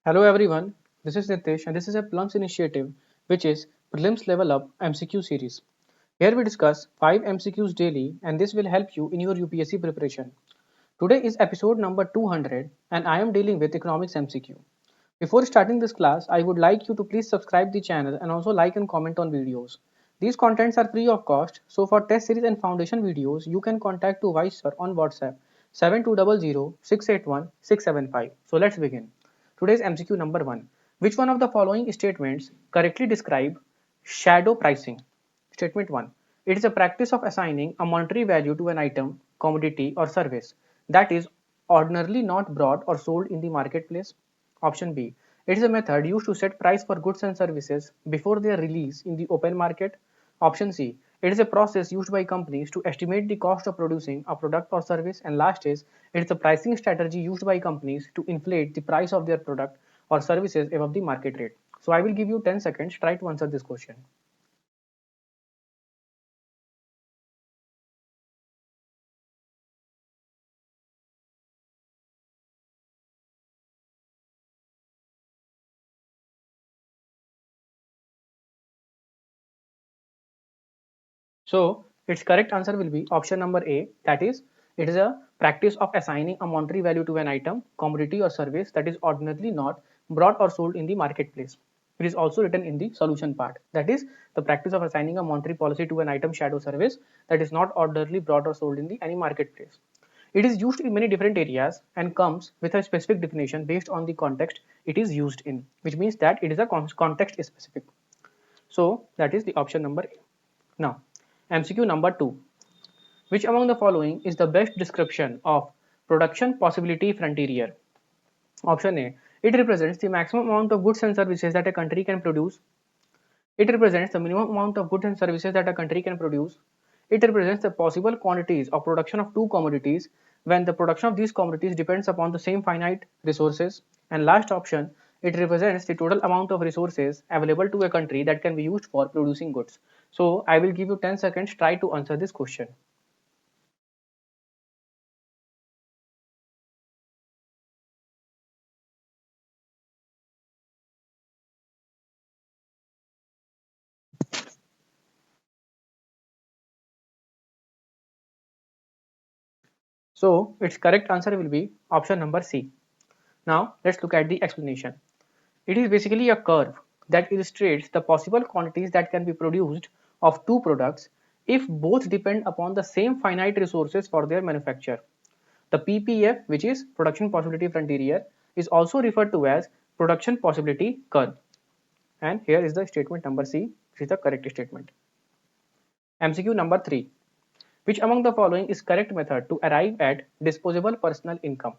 Hello everyone, this is Nitish and this is a Plums initiative which is Prelims Level Up MCQ series. Here we discuss 5 MCQs daily and this will help you in your UPSC preparation. Today is episode number 200 and I am dealing with economics MCQ. Before starting this class, I would like you to please subscribe the channel and also like and comment on videos. These contents are free of cost, so for test series and foundation videos, you can contact to Vysh sir on WhatsApp 7200 681 675. So let's begin. Today's MCQ number 1. Which one of the following statements correctly describe shadow pricing? Statement 1. It is a practice of assigning a monetary value to an item, commodity or service that is ordinarily not bought or sold in the marketplace. Option B. It is a method used to set price for goods and services before their release in the open market. Option C. It is a process used by companies to estimate the cost of producing a product or service. And last is, it is a pricing strategy used by companies to inflate the price of their product or services above the market rate. So I will give you 10 seconds. Try to answer this question. So its correct answer will be option number A, that is, it is a practice of assigning a monetary value to an item, commodity or service that is ordinarily not bought or sold in the marketplace. It is also written in the solution part. That is the practice of assigning a monetary policy to an item, shadow, service that is not ordinarily bought or sold in the any marketplace. It is used in many different areas and comes with a specific definition based on the context it is used in, which means that it is a context specific. So that is the option number A. Now, MCQ number 2. Which among the following is the best description of production possibility frontier? Option A. It represents the maximum amount of goods and services that a country can produce. It represents the minimum amount of goods and services that a country can produce. It represents the possible quantities of production of two commodities when the production of these commodities depends upon the same finite resources. And last option, it represents the total amount of resources available to a country that can be used for producing goods. So I will give you 10 seconds, try to answer this question. So its correct answer will be option number C. Now let's look at the explanation. It is basically a curve that illustrates the possible quantities that can be produced of two products if both depend upon the same finite resources for their manufacture. The PPF, which is production possibility frontier, is also referred to as production possibility curve. And here is the statement number C, which is the correct statement. MCQ number 3. Which among the following is correct method to arrive at disposable personal income?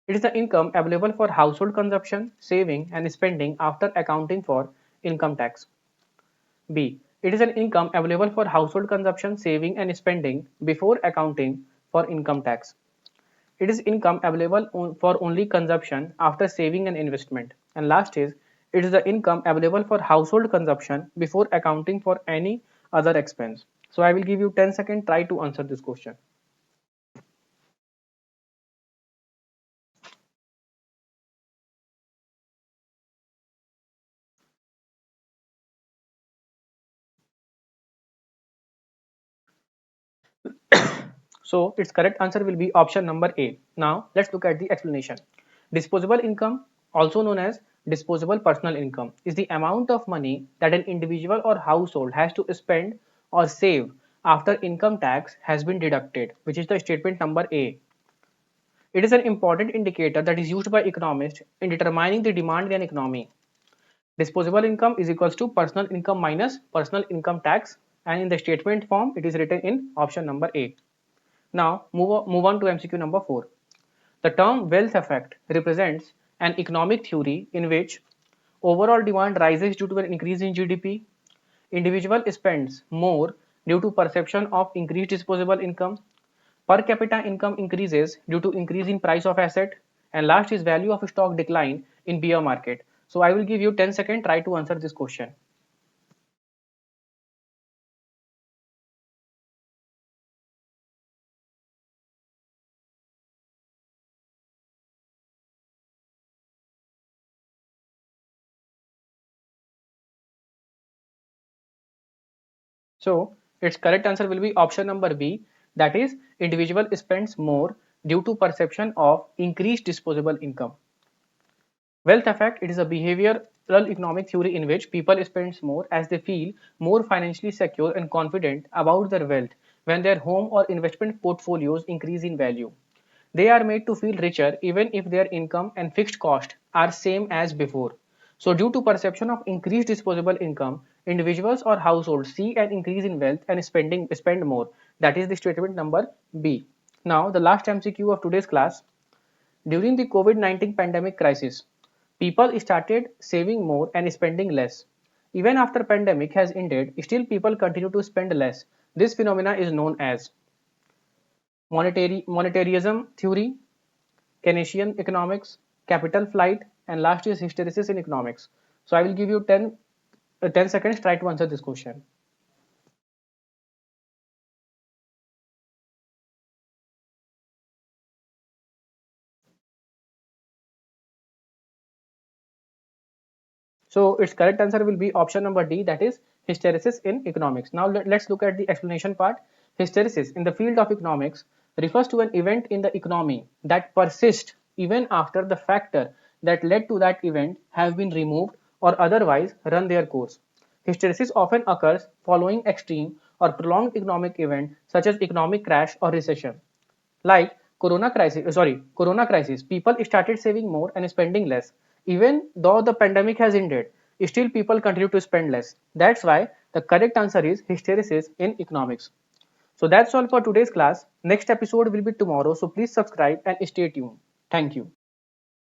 It is the income available for household consumption, saving and spending after accounting for income tax. B. It is an income available for household consumption, saving and spending before accounting for income tax. It is income available for only consumption after saving and investment. And last is, it is the income available for household consumption before accounting for any other expense. So I will give you 10 seconds, try to answer this question. So its correct answer will be option number A. Now let's look at the explanation. Disposable income, also known as disposable personal income, is the amount of money that an individual or household has to spend or save after income tax has been deducted, which is the statement number A. It is an important indicator that is used by economists in determining the demand in an economy. Disposable income is equals to personal income minus personal income tax, and in the statement form it is written in option number A. Now move on to MCQ number 4. The term wealth effect represents an economic theory in which overall demand rises due to an increase in GDP, individual spends more due to perception of increased disposable income, per capita income increases due to increase in price of asset, and last is value of stock decline in bear market. So I will give you 10 seconds, try to answer this question. So its correct answer will be option number B, that is individual spends more due to perception of increased disposable income. Wealth effect, it is a behavioral economic theory in which people spend more as they feel more financially secure and confident about their wealth when their home or investment portfolios increase in value. They are made to feel richer even if their income and fixed cost are same as before. So due to perception of increased disposable income, individuals or households see an increase in wealth and spend more. That is the statement number B. Now the last MCQ of today's class. During the COVID-19 pandemic crisis, people started saving more and spending less. Even after pandemic has ended, still people continue to spend less. This phenomena is known as monetarism theory, Keynesian economics, capital flight, and last is hysteresis in economics. So I will give you 10 seconds, try to answer this question. So its correct answer will be option number D, that is hysteresis in economics. Now let's look at the explanation part. Hysteresis in the field of economics refers to an event in the economy that persists even after the factor that led to that event have been removed or otherwise run their course. Hysteresis often occurs following extreme or prolonged economic event such as economic crash or recession. Like corona crisis, people started saving more and spending less. Even though the pandemic has ended, still people continue to spend less. That's why the correct answer is hysteresis in economics. So that's all for today's class. Next episode will be tomorrow, so please subscribe and stay tuned. Thank you.